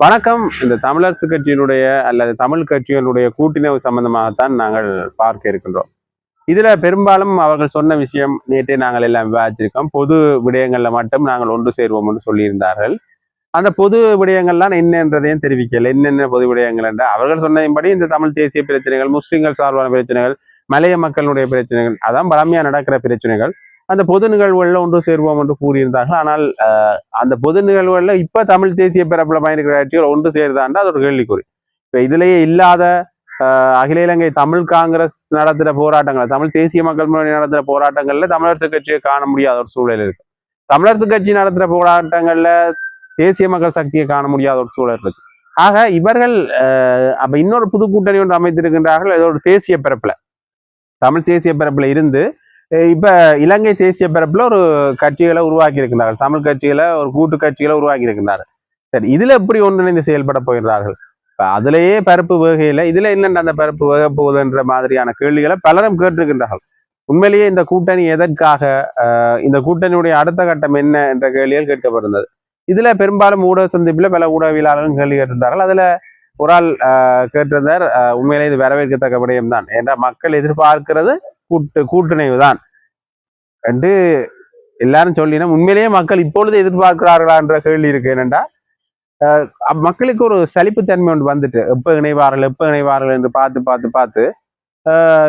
வணக்கம். இந்த தமிழரசு கட்சியினுடைய அல்லது தமிழ் கட்சிகளுடைய கூட்டினவு சம்பந்தமாகத்தான் நாங்கள் பார்க்க இருக்கின்றோம். இதுல பெரும்பாலும் அவர்கள் சொன்ன விஷயம் நேற்றே நாங்கள் எல்லாம் விவாதிச்சிருக்கோம். பொது விடயங்கள்ல மட்டும் நாங்கள் ஒன்று சேருவோம் என்று சொல்லியிருந்தார்கள். அந்த பொது விடயங்கள்லாம் என்னன்றதையும் தெரிவிக்கல. என்னென்ன பொது விடயங்கள் என்ற அவர்கள் சொன்னதின்படி இந்த தமிழ் தேசிய பிரச்சனைகள், முஸ்லிம்கள் சார்பான பிரச்சனைகள், மலைய மக்களுடைய பிரச்சனைகள், அதான் பழமையா நடக்கிற பிரச்சனைகள். அந்த பொது நிகழ்வுகளில் ஒன்று சேருவோம் என்று கூறியிருந்தார்கள். ஆனால் அந்த பொது நிகழ்வுகளில் இப்ப தமிழ் தேசிய பரப்புல பயணிக்கிற கட்சிகள் ஒன்று சேருதாண்டா அது ஒரு கேள்விக்குறி. இப்ப இதுலயே இல்லாத அகில இலங்கை தமிழ் காங்கிரஸ் நடத்துகிற போராட்டங்கள், தமிழ் தேசிய மக்கள் முன்னணி நடத்துகிற போராட்டங்கள்ல தமிழரசு கட்சியை காண முடியாத ஒரு சூழல் இருக்கு. தமிழரசு கட்சி நடத்துகிற போராட்டங்கள்ல தேசிய மக்கள் சக்தியை காண முடியாத ஒரு சூழல் இருக்கு. ஆக இவர்கள் அப்ப இன்னொரு புது கூட்டணி ஒன்று அமைத்திருக்கின்றார்கள். ஏதோ ஒரு தேசிய பரப்புல, தமிழ் தேசிய பரப்புல இருந்து இப்ப இலங்கை தேசிய பரப்புல ஒரு கட்சிகளை உருவாக்கி இருக்கின்றார்கள். தமிழ் கட்சிகளை ஒரு கூட்டு கட்சிகளை உருவாக்கி இருக்கின்றார்கள். சரி, இதுல எப்படி ஒன்றிணைந்து செயல்பட போகிறார்கள்? அதுலயே பரப்பு வேகையில இதுல என்னென்ன அந்த பரப்பு வேக போகுதுன்ற மாதிரியான கேள்விகளை பலரும் கேட்டிருக்கின்றார்கள். உண்மையிலேயே இந்த கூட்டணி எதற்காக, இந்த கூட்டணியுடைய அடுத்த கட்டம் என்ன என்ற கேள்விகள் கேட்கப்பட்டிருந்தது. இதுல பெரும்பாலும் ஊடக சந்திப்புல பல ஊடகவியலாளர்கள் கேள்வி கேட்டிருந்தார்கள். அதுல ஒரு ஆள் கேட்டிருந்தார், உண்மையிலே இது வரவேற்கத்தக்க விடயம் தான், ஏன்னா மக்கள் எதிர்பார்க்கிறது கூட்டணிவு தான் என்று எல்லாரும் சொல்லினா, உண்மையிலேயே மக்கள் இப்பொழுது எதிர்பார்க்கிறார்களா என்ற கேள்வி இருக்கு. என்னென்றா மக்களுக்கு ஒரு சலிப்புத்தன்மை ஒன்று வந்துட்டு, எப்ப இணைவார்கள் என்று பார்த்து பார்த்து பார்த்து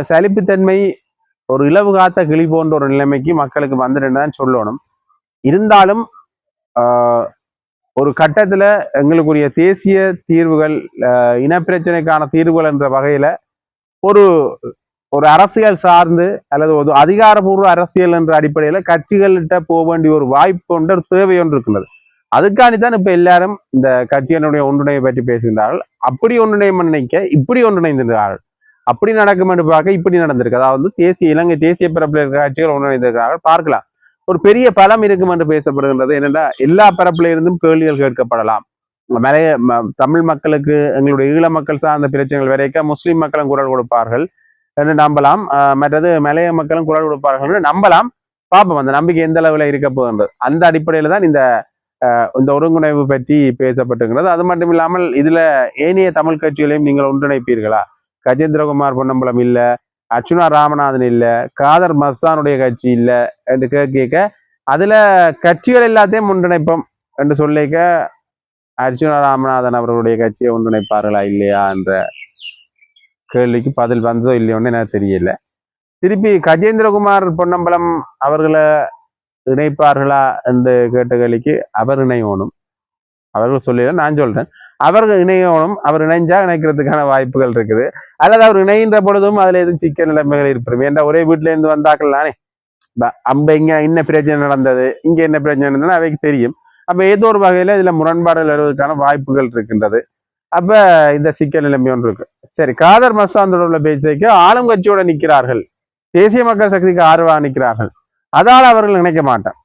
சலிப்புத்தன்மை, ஒரு இலவு காத்த கிளி போன்ற ஒரு நிலைமைக்கு மக்களுக்கு வந்துட்டுன்னு சொல்லணும். இருந்தாலும் ஒரு கட்டத்துல எங்களுக்குரிய தேசிய தீர்வுகள், இனப்பிரச்சனைக்கான தீர்வுகள் என்ற வகையில ஒரு ஒரு அரசியல் சார்ந்து அல்லது ஒரு அதிகாரபூர்வ அரசியல் என்ற அடிப்படையில கட்சிகள்கிட்ட போக வேண்டிய ஒரு வாய்ப்பு ஒன்று, ஒரு தேவை ஒன்று இருக்கிறது. அதுக்காண்டித்தான் இப்ப எல்லாரும் இந்த கட்சியினுடைய ஒன்றிணைவை பற்றி பேசுகின்றார்கள். அப்படி ஒன்றிணையம் நினைக்க இப்படி ஒன்றிணைந்திருக்கிறார்கள். அப்படி நடக்கும் என்று பார்க்க இப்படி நடந்திருக்கு. அதாவது இலங்கை தேசிய பரப்பில் இருக்கிற கட்சிகள் ஒன்றிணைந்திருக்கிறார்கள். பார்க்கலாம், ஒரு பெரிய பலம் இருக்கும் என்று பேசப்படுகின்றது. என்னென்னா எல்லா பரப்புல இருந்தும் கேள்விகள் கேட்கப்படலாம். நிறைய தமிழ் மக்களுக்கு, எங்களுடைய ஈழ மக்கள் சார்ந்த பிரச்சனைகள் வரைக்கும் முஸ்லிம் மக்களும் குரல் கொடுப்பார்கள் என்று நம்பலாம். மற்றது மலைய மக்களும் குரல் கொடுப்பார்கள் என்று நம்பலாம். பார்ப்போம் அந்த நம்பிக்கை எந்த அளவில் இருக்க போகின்றது. அந்த அடிப்படையில தான் இந்த ஒருங்கிணைவு பற்றி பேசப்பட்டிருக்கிறது. அது மட்டும் இல்லாமல் இதுல ஏனைய தமிழ் கட்சிகளையும் நீங்கள் ஒன்றிணைப்பீர்களா? கஜேந்திரகுமார் பொன்னம்பலம் இல்ல, அர்ச்சுனா ராமநாதன் இல்ல, காதர் மஸ்தானுடைய கட்சி இல்ல என்று கேட்க, அதுல கட்சிகள் எல்லாத்தையும் ஒன்றிணைப்போம் என்று சொல்லிக்க அர்ச்சுனா ராமநாதன் அவர்களுடைய கட்சியை ஒன்றிணைப்பார்களா இல்லையா என்ற கேள்விக்கு பதில் வந்ததோ இல்லையோன்னு எனக்கு தெரியல. திருப்பி கஜேந்திரகுமார் பொன்னம்பலம் அவர்களை இணைப்பார்களா என்று கேட்ட கேள்விக்கு அவர் இணையணும். அவர்கள் சொல்லல, நான் சொல்றேன் அவர்கள் இணையணும். அவர் இணைஞ்சா இணைக்கிறதுக்கான வாய்ப்புகள் இருக்குது. அல்லது அவர் இணைகின்ற பொழுதும் அதுல எதுவும் சிக்கல் நிலைமைகள் இருப்பது. ஏன்னா ஒரே வீட்டுல இருந்து வந்தாக்கள் தானே, அம்ப இங்க என்ன பிரச்சனை நடந்தது, இங்க என்ன பிரச்சனை நடந்ததுன்னு அவைக்கு தெரியும். அப்ப ஏதோ ஒரு வகையில இதுல முரண்பாடுகள் வருவதற்கான வாய்ப்புகள் இருக்கின்றது. அப்ப இந்த சிக்கல் நிலைமை ஒன்று இருக்கு. சரி, காதர் மஸ்தான் உள்ள பேச்சுக்கு ஆளும் கட்சியோட நிற்கிறார்கள், தேசிய மக்கள் சக்திக்கு ஆர்வா நிற்கிறார்கள், அதால் அவர்கள் நினைக்க மாட்டான்.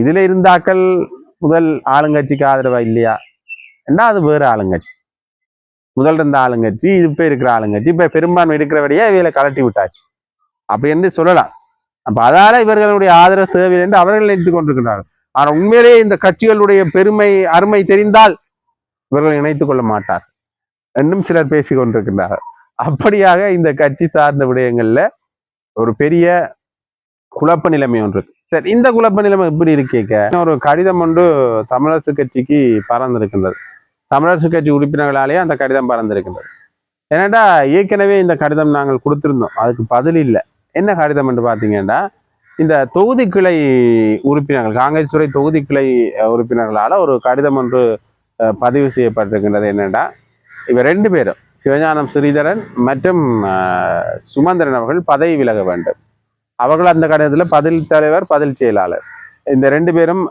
இதுல இருந்தாக்கள் முதல் ஆளுங்கட்சிக்கு ஆதரவா இல்லையா என்ன, அது வேறு ஆளுங்கட்சி. முதல் இருந்த ஆளுங்கட்சி, இப்ப இருக்கிற ஆளுங்கட்சி, இப்ப பெரும்பான்மை இருக்கிறபடியே இவையில கலட்டி விட்டாச்சு அப்படி என்று சொல்லலாம். அப்ப அதால இவர்களுடைய ஆதரவு தேவை என்று அவர்கள் நினைத்துக் கொண்டிருக்கிறார்கள். ஆனா உண்மையிலேயே இந்த கட்சிகளுடைய பெருமை அருமை தெரிந்தால் இவர்கள் இணைத்துக் கொள்ள மாட்டார் என்றும் சிலர் பேசிக் கொண்டிருக்கின்றார்கள். அப்படியாக இந்த கட்சி சார்ந்த விடயங்கள்ல ஒரு பெரிய குழப்ப நிலைமை ஒன்று இருக்கு. சரி, இந்த குழப்ப நிலைமை எப்படி இருக்கேக்க, ஒரு கடிதம் ஒன்று தமிழரசு கட்சிக்கு பறந்திருக்கின்றது. தமிழரசு கட்சி உறுப்பினர்களாலேயே அந்த கடிதம் பறந்திருக்கின்றது. ஏன்னாடா ஏற்கனவே இந்த கடிதம் நாங்கள் கொடுத்திருந்தோம், அதுக்கு பதில் இல்லை. என்ன கடிதம் என்று பார்த்தீங்கன்னா, இந்த தொகுதி கிளை உறுப்பினர்கள், காங்கிரஸ் துறை தொகுதி கிளை உறுப்பினர்களால ஒரு கடிதம் ஒன்று பதிவு செய்யப்பட்டிருக்கின்றது. என்னடா, இவர் ரெண்டு பேரும் சிவஞானம் ஸ்ரீதரன் மற்றும் சுமந்திரன் அவர்கள் பதவி விலக வேண்டும். அவர்கள் அந்த கடிதத்தில் பதில் தலைவர், பதில் செயலாளர், இந்த ரெண்டு பேரும்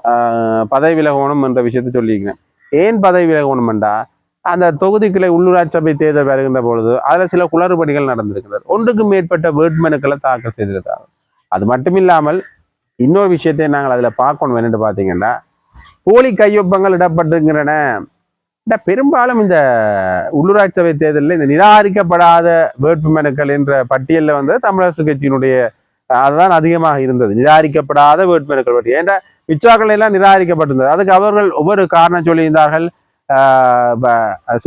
பதவி விலகணும் என்ற விஷயத்தை சொல்லியிருக்கிறேன். ஏன் பதவி விலகணும்டா, அந்த தொகுதிக்குள்ளே உள்ளூராட்சி சபை தேர்தல் வருகின்ற பொழுது அதில் சில குளறுபடிகள் நடந்திருக்கிறது. ஒன்றுக்கும் மேற்பட்ட வேட்புமனுக்களை தாக்கல் செய்திருக்காங்க. அது மட்டும் இல்லாமல் இன்னொரு விஷயத்தை நாங்கள் அதில் பார்க்கணும். என்னென்னு பார்த்தீங்கன்னா, போலி கையொப்பங்கள் இடப்பட்டிருக்கின்றன. பெரும்பாலும் இந்த உள்ளூராட்சி சபை தேர்தலில் இந்த நிராகரிக்கப்படாத வேட்புமனுக்கள் என்ற பட்டியலில் வந்து தமிழரசு கட்சியினுடைய அதுதான் அதிகமாக இருந்தது. நிராகரிக்கப்படாத வேட்புமனுக்கள் பற்றி, ஏன்னா மிச்சாக்கள் எல்லாம் நிராகரிக்கப்பட்டிருந்தது. அதுக்கு அவர்கள் ஒவ்வொரு காரணம் சொல்லியிருந்தார்கள்.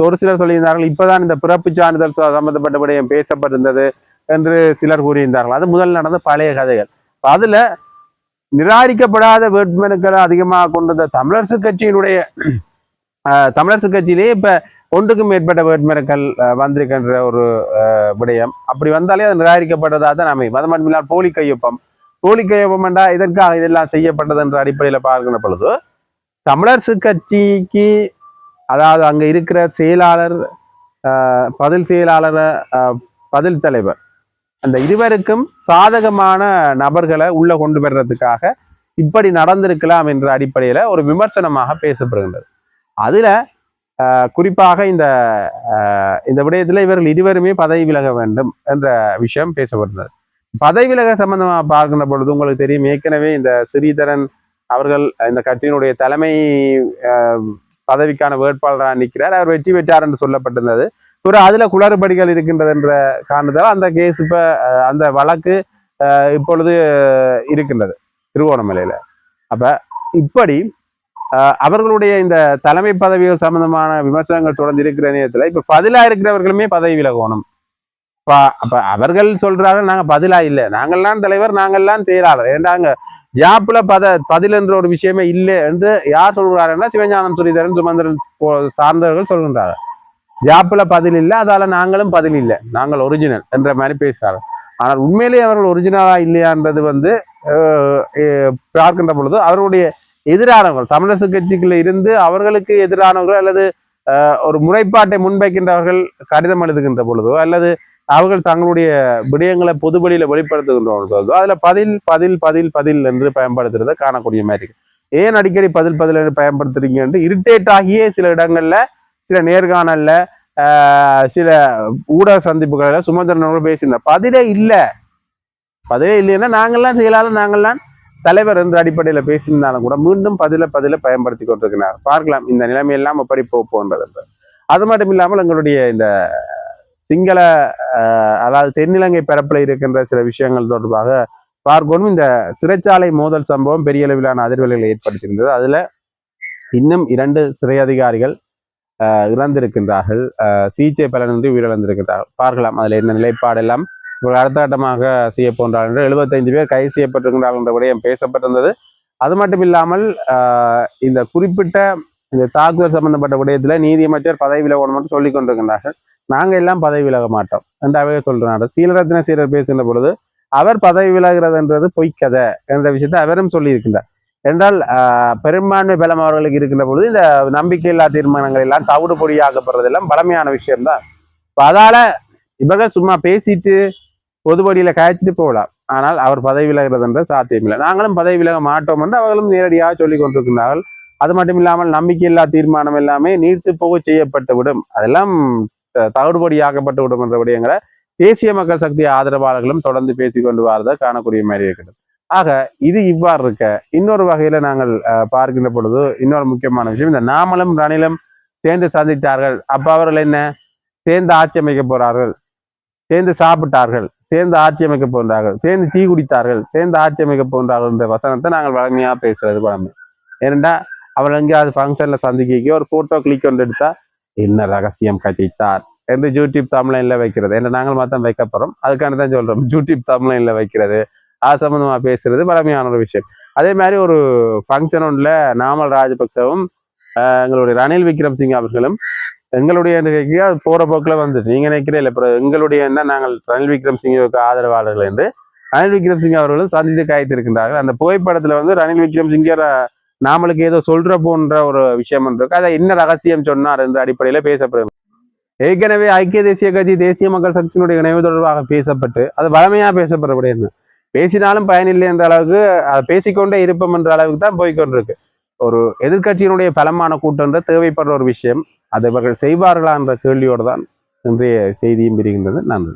ஒரு சிலர் சொல்லியிருந்தார்கள் இப்பதான் இந்த பிறப்பு சான்றிதழ் சம்பந்தப்பட்ட விடயம் பேசப்பட்டிருந்தது என்று சிலர் கூறியிருந்தார்கள். அது முதல் நடந்த பழைய கதைகள். அதுல நிராகரிக்கப்படாத வேட்புமனுக்களை அதிகமாக கொண்டிருந்த தமிழரசு கட்சியினுடைய தமிழரசு கட்சியிலேயே இப்ப ஒன்றுக்கும் மேற்பட்ட வேட்புமனுக்கள் வந்திருக்கின்ற ஒரு விடயம். அப்படி வந்தாலே அது நிராகரிக்கப்பட்டதாக தான் அமையும். அது மட்டும் இல்லாமல் போலி கையொப்பம் என்றா இதற்காக இதெல்லாம் செய்யப்பட்டது என்ற அடிப்படையில் பார்க்கின்ற பொழுது தமிழரசு கட்சிக்கு அதாவது அங்க இருக்கிற செயலாளர், பதில் செயலாளர், பதில் தலைவர், அந்த இருவருக்கும் சாதகமான நபர்களை உள்ள கொண்டு வர்றதுக்காக இப்படி நடந்திருக்கலாம் என்ற அடிப்படையில ஒரு விமர்சனமாக பேசப்படுகின்றது. அதுல குறிப்பாக இந்த விடயத்துல இவர்கள் இருவருமே பதவி விலக வேண்டும் என்ற விஷயம் பேசப்படுகிறது. பதவி விலக சம்பந்தமாக பார்க்கின்ற பொழுது உங்களுக்கு தெரியும், ஏற்கனவே இந்த ஸ்ரீதரன் அவர்கள் இந்த கட்சியினுடைய தலைமை பதவிக்கான வேட்பாளராக நிற்கிறார். அவர் வெற்றி பெற்றார் என்று சொல்லப்பட்டிருந்தது. அதுல குளறுபடிகள் இருக்கின்றது என்ற காரணத்தால் அந்த கேஸ் இப்ப அந்த வழக்கு இப்பொழுது இருக்கின்றது திருவோணமலையில. அப்ப இப்படி அவர்களுடைய இந்த தலைமை பதவிகள் சம்பந்தமான விமர்சனங்கள் தொடர்ந்து இருக்கிற நேரத்துல இப்ப பதிலா இருக்கிறவர்களுமே பதவி விலகணும். அப்ப அவர்கள் சொல்றாங்க நாங்க பதிலா இல்லை, நாங்கள்லாம் தலைவர், நாங்கள்லாம் செயலாளர். ஏண்டாங்க ஜாப்ல பதில் என்ற ஒரு விஷயமே இல்லை என்று யார் சொல்கிறாருன்னா சிவஞானம், ஸ்ரீதரன், சுமந்திரன் சார்ந்தவர்கள் சொல்கின்றார்கள். ஜாப்ல பதில் இல்லை, அதால நாங்களும் பதில் இல்லை, நாங்கள் ஒரிஜினல் என்ற மாதிரி பேசுறாங்க. ஆனால் உண்மையிலேயே அவர்கள் ஒரிஜினலா இல்லையான்றது பார்க்கின்ற பொழுது அவர்களுடைய எதிரானவர்கள், தமிழரசு கட்சிக்குள்ள இருந்து அவர்களுக்கு எதிரானவர்கள் அல்லது ஒரு முறைப்பாட்டை முன்வைக்கின்றவர்கள் கடிதம் எழுதுகின்ற பொழுதோ அல்லது அவர்கள் தங்களுடைய விடயங்களை பொதுவெளியில வெளிப்படுத்துகின்ற பொழுதோ அதுல பதில் பதில் பதில் பதில் என்று பயன்படுத்துறதை காணக்கூடிய மாதிரி இருக்கு. ஏன் அடிக்கடி பதில் பதில் என்று பயன்படுத்துறீங்க என்று இரிட்டேட் ஆகியே சில இடங்கள்ல, சில நேர்காணல்ல, சில ஊடக சந்திப்புகள்ல சுமந்திரன் பேசியிருந்தார். பதிலே இல்லைன்னா நாங்கள்லாம் செயலாளர், நாங்கள்லாம் தலைவர் என்ற அடிப்படையில பேசியிருந்தாலும் கூட மீண்டும் பதில பயன்படுத்தி கொண்டிருக்கிறார். பார்க்கலாம் இந்த நிலைமையெல்லாம் எப்படி போன்றது. அது மட்டும் இல்லாமல் எங்களுடைய இந்த சிங்கள அதாவது தென்னிலங்கை பரப்பில் இருக்கின்ற சில விஷயங்கள் தொடர்பாக பார்க்கணும். இந்த சிறைச்சாலை மோதல் சம்பவம் பெரிய அளவிலான அதிர்வலைகளை ஏற்படுத்தியிருந்தது. அதுல இன்னும் 2 சிறை அதிகாரிகள் இறந்திருக்கின்றார்கள், சிகிச்சை பலனின்றி உயிரிழந்திருக்கின்றார்கள். பார்க்கலாம் அதுல என்ன நிலைப்பாடெல்லாம் அடுத்த கட்டமாக செய்ய போன்றார்கள் என்று. 75 பேர் கைது செய்யப்பட்டிருக்கின்றார்கள் என்ற விடயம் பேசப்பட்டிருந்தது. அது மட்டும் இல்லாமல் இந்த குறிப்பிட்ட இந்த தாக்குதல் சம்பந்தப்பட்ட விடயத்துல நீதியமைச்சர் பதவி விலகணும் என்று சொல்லிக் கொண்டிருக்கின்றார்கள். நாங்க எல்லாம் பதவி விலக மாட்டோம் என்றாவே சொல்றாங்க. சீலரத்ன சீரர் பேசுகின்ற பொழுது அவர் பதவி விலகிறது என்றது பொய்க்கதை என்ற விஷயத்தை அவரும் சொல்லி இருக்கின்றார். என்றால் பெரும்பான்மை பலம் அவர்களுக்கு இருக்கின்ற பொழுது இந்த நம்பிக்கையில்லா தீர்மானங்கள் எல்லாம் தவிடு பொடியாக்கப்படுறதெல்லாம் பலமையான விஷயம்தான். அதால இவர்கள் சும்மா பேசிட்டு பொதுவடியில காய்ச்சிட்டு போகலாம், ஆனால் அவர் பதவி விலகிறது என்ற சாத்தியமில்லை. நாங்களும் பதவி விலக மாட்டோம் என்று அவர்களும் நேரடியாக சொல்லிக் கொண்டிருக்கிறார்கள். அது மட்டும் இல்லாமல் நம்பிக்கையில்லா தீர்மானம் எல்லாமே நீர்த்து போக செய்யப்பட்டு விடும், அதெல்லாம் தவிடுபடியாக்கப்பட்டு விடும் என்ற விடயங்களை தேசிய மக்கள் சக்தி ஆதரவாளர்களும் தொடர்ந்து பேசிக்கொண்டு வரதை காணக்கூடிய மாதிரி இருக்கிறது. ஆக இது இவ்வாறு இருக்க இன்னொரு வகையில நாங்கள் பார்க்கின்ற பொழுது இன்னொரு முக்கியமான விஷயம், இந்த நாமலும் ரணிலும் சேர்ந்து சந்தித்தார்கள். அப்ப அவர்கள் என்ன சேர்ந்து ஆட்சி அமைக்க போறார்கள், சேர்ந்து சாப்பிட்டார்கள், சேர்ந்து ஆட்சி அமைக்க போன்றார்கள், சேர்ந்து டீ குடித்தார்கள், சேர்ந்து ஆட்சி அமைக்க போன்றார்கள் என்ற வசனத்தை நாங்கள் வழமையா பேசுறது பழமை. ஏனென்றா அவள் எங்கேயாவது ஃபங்க்ஷன்ல சந்திக்க ஒரு போட்டோ கிளிக் கொண்டு எடுத்தா என்ன ரகசியம் கட்டித்தார் என்று யூடியூப் தமிழ்ல வைக்கிறது. என்ன நாங்கள் மாத்தான் வைக்க போறோம், அதுக்கான தான் சொல்றோம். யூடியூப் தமிழ்ல வைக்கிறது, அது சம்பந்தமா பேசுறது பழமையான ஒரு விஷயம். அதே மாதிரி ஒரு ஃபங்க்ஷன் ஒன்றுல நாமல் ராஜபக்சவும் எங்களுடைய ரணில் விக்ரம்சிங் அவர்களும் எங்களுடைய அது போற போக்குல வந்து நீங்க நினைக்கிறே இல்லை, அப்புறம் எங்களுடைய என்ன நாங்கள் ரணில் விக்ரம்சிங்குக்கு ஆதரவாளர்கள் என்று ரணில் விக்ரம்சிங் அவர்களும் சந்தித்து காய்த்திருக்கின்றார்கள். அந்த புகைப்படத்துல வந்து ரணில் விக்ரம்சிங்கர் நாமளுக்கு ஏதோ சொல்ற போன்ற ஒரு விஷயம் இருக்கு. அதை என்ன ரகசியம் சொன்னார் என்ற அடிப்படையில பேசப்படுது. ஏற்கனவே ஐக்கிய தேசிய கட்சி தேசிய மக்கள் சக்தியினுடைய இணைவு தொடர்பாக பேசப்பட்டு அது வளமையா பேசப்படக்கூடிய பேசினாலும் பயனில்லை என்ற அளவுக்கு அதை பேசிக்கொண்டே இருப்போம் என்ற அளவுக்கு தான் போய்கொண்டிருக்கு. ஒரு எதிர்கட்சியினுடைய பலமான கூட்டம் தேவைப்படுற ஒரு விஷயம், அதை இவர்கள் செய்வார்களா என்ற கேள்வியோடு தான் இன்றைய செய்தியும் பிரிகின்றது. நன்றி.